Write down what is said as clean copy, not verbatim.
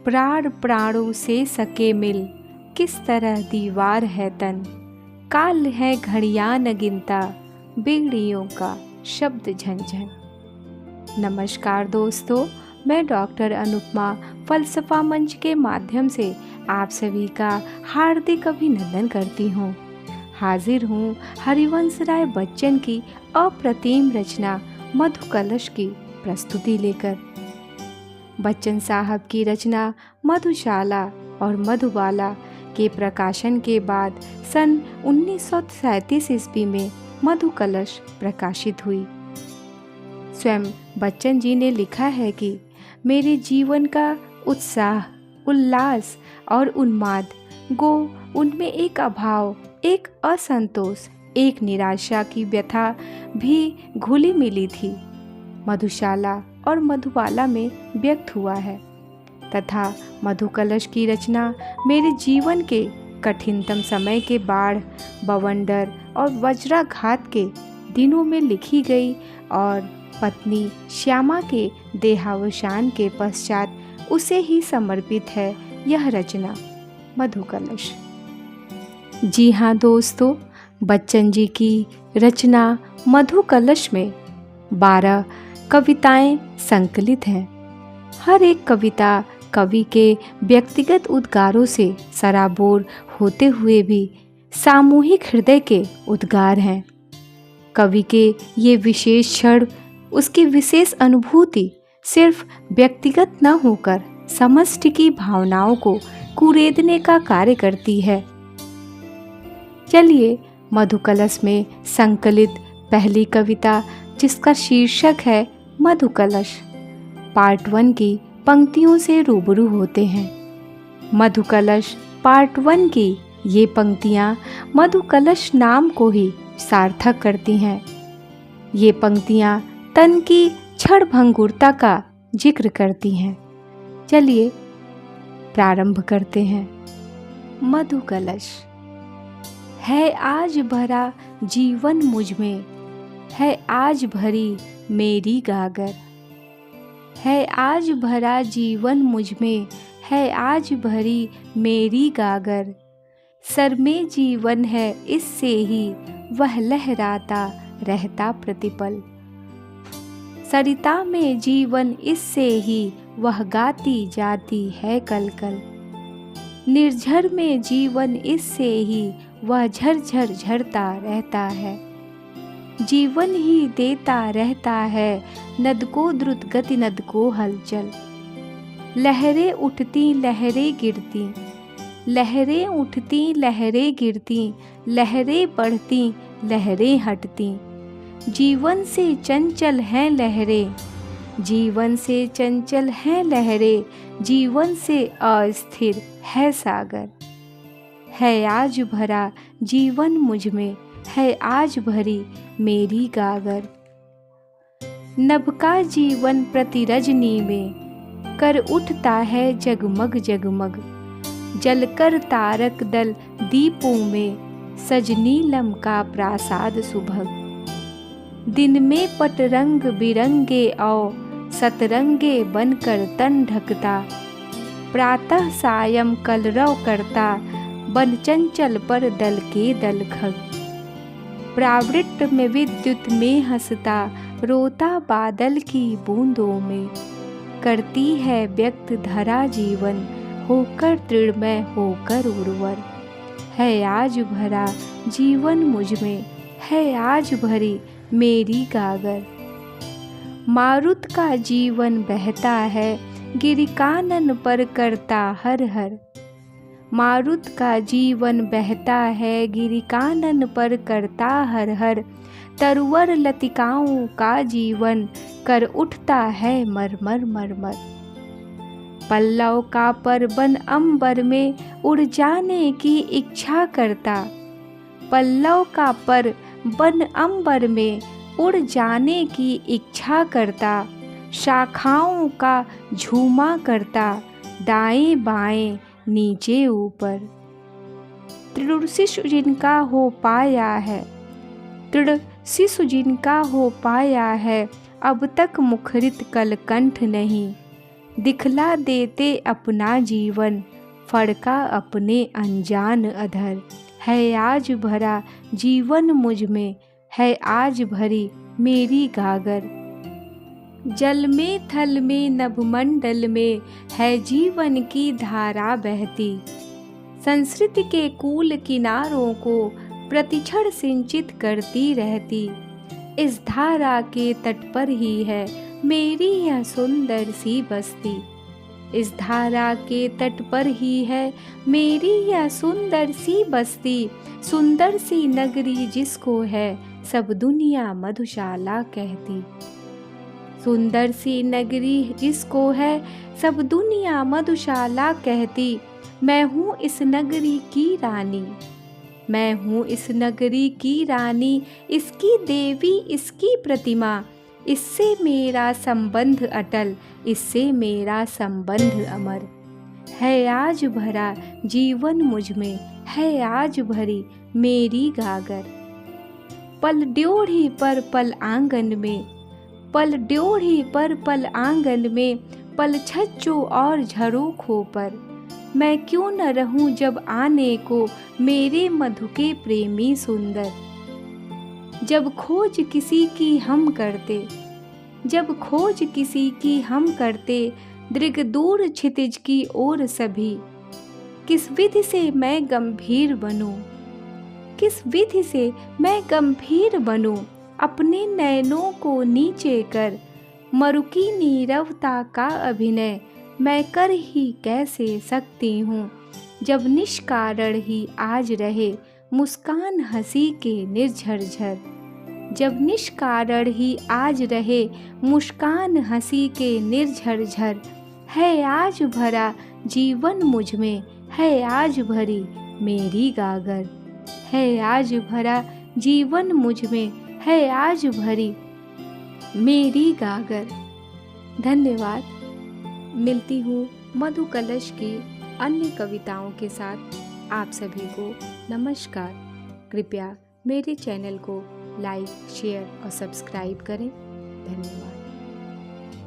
प्राण प्राणों से सके मिल, किस तरह दीवार है तन। काल है घड़ियां न गिनता, बेड़ियों का शब्द झंझन। नमस्कार दोस्तों, मैं डॉक्टर अनुपमा फलसफा मंच के माध्यम से आप सभी का हार्दिक अभिनंदन करती हूँ। हाजिर हूँ हरिवंश राय बच्चन की अप्रतिम रचना मधुकलश की प्रस्तुति लेकर। बच्चन साहब की रचना मधुशाला और मधुबाला के प्रकाशन के बाद सन 1937 ईस्वी में मधुकलश प्रकाशित हुई। स्वयं बच्चन जी ने लिखा है कि मेरे जीवन का उत्साह, उल्लास और उन्माद गो उनमें एक अभाव, एक असंतोष, एक निराशा की व्यथा भी घुली मिली थी मधुशाला और मधुबाला में व्यक्त हुआ है, तथा मधुकलश की रचना मेरे जीवन के कठिनतम समय के बाढ़, बवंडर और वज्राघात के दिनों में लिखी गई और पत्नी श्यामा के देहावसान के पश्चात उसे ही समर्पित है यह रचना मधुकलश। जी हाँ दोस्तों, बच्चन जी की रचना मधुकलश में 12 कविताएं संकलित हैं। हर एक कविता कवि के व्यक्तिगत उद्गारों से सराबोर होते हुए भी सामूहिक हृदय के उद्गार हैं। कवि के ये विशेष क्षण, उसकी विशेष अनुभूति सिर्फ व्यक्तिगत न होकर समष्टि की भावनाओं को कुरेदने का कार्य करती है। चलिए मधुकलश में संकलित पहली कविता, जिसका शीर्षक है मधुकलश, पार्ट 1 की पंक्तियों से रूबरू होते हैं। मधुकलश पार्ट 1 की ये पंक्तियाँ मधुकलश नाम को ही सार्थक करती हैं। ये पंक्तियाँ तन की क्षणभंगुरता का जिक्र करती हैं। चलिए प्रारंभ करते हैं। मधुकलश। है आज भरा जीवन मुझ में, है आज भरी मेरी गागर। है आज भरा जीवन मुझ में, है आज भरी मेरी गागर। सर में जीवन है इससे ही, वह लहराता रहता प्रतिपल। सरिता में जीवन इससे ही, वह गाती जाती है कल कल। निर्झर में जीवन इससे ही, वह झरझर झरता रहता है। जीवन ही देता रहता है, नद को द्रुत गति, नद को हलचल। लहरें उठती लहरें गिरती, लहरें उठती लहरें गिरती, लहरें बढ़ती लहरें हटती। जीवन से चंचल हैं लहरें, जीवन से चंचल हैं लहरें, जीवन से अस्थिर है सागर। है आज भरा जीवन मुझ में, है आज भरी मेरी गागर। नभ का जीवन प्रति रजनी में, कर उठता है जगमग जगमग। जलकर तारक दल दीपों में, सजनी लम का प्रासाद सुभग। दिन में पटरंग बिरंगे औ, सतरंगे बनकर तन ढकता। प्रातः सायं कलरव करता, बन चंचल पर दल के दल खग। प्रावृत्त में विद्युत में हंसता, रोता बादल की बूंदों में। करती है व्यक्त धरा जीवन, होकर तृणमय होकर उर्वर। है आज भरा जीवन मुझ में, है आज भरी मेरी गागर। मारुत का जीवन बहता है, गिरिकानन पर करता हर हर। मारुत का जीवन बहता है, गिरिकानन पर करता हर हर। तरुवर लतिकाओं का जीवन, कर उठता है मरमर मरमर। पल्लव का पर बन अंबर में, उड़ जाने की इच्छा करता। पल्लव का पर बन अंबर में, उड़ जाने की इच्छा करता। शाखाओं का झूमा करता, दाएं बाएं नीचे ऊपर। दृढ़ शिशु जिनका हो पाया है, दृढ़ शिशु जिनका हो पाया है। अब तक मुखरित कलकंठ नहीं, दिखला देते अपना जीवन, फड़का अपने अनजान अधर। है आज भरा जीवन मुझ में, है आज भरी मेरी गागर। जल में थल में नभमंडल में है जीवन की धारा बहती, संस्कृति के कूल किनारों को प्रतिक्षण सिंचित करती रहती। इस धारा के तट पर ही है मेरी यह सुंदर सी बस्ती, इस धारा के तट पर ही है मेरी यह सुंदर सी बस्ती। सुंदर सी नगरी जिसको है सब दुनिया मधुशाला कहती, सुंदर सी नगरी जिसको है सब दुनिया मधुशाला कहती। मैं हूँ इस नगरी की रानी, मैं हूँ इस नगरी की रानी, इसकी देवी इसकी प्रतिमा। इससे मेरा संबंध अटल, इससे मेरा संबंध अमर। है आज भरा जीवन मुझ में, है आज भरी मेरी गागर। पल ड्योढ़ी पर पल आंगन में, पल ड्योढ़ी पर पल आंगन में, पल छज्जों और झरोखों पर। मैं क्यों न रहूं जब आने को मेरे मधु के प्रेमी सुंदर। जब खोज किसी की हम करते, जब खोज किसी की हम करते, दृग दूर क्षितिज की ओर सभी। किस विधि से मैं गंभीर बनूं, किस विधि से मैं गंभीर बनूं, अपने नयनों को नीचे कर। मरुकी नीरवता का अभिनय मैं कर ही कैसे सकती हूँ, जब निष्कारण ही आज रहे मुस्कान हंसी के निर्झरझर। जब निष्कारण ही आज रहे मुस्कान हंसी के निर्झरझर। है आज भरा जीवन मुझ में, है आज भरी मेरी गागर। है आज भरा जीवन मुझ में, है आज भरी मेरी गागर। धन्यवाद। मिलती हूँ मधु कलश की अन्य कविताओं के साथ। आप सभी को नमस्कार। कृपया मेरे चैनल को लाइक, शेयर और सब्सक्राइब करें। धन्यवाद।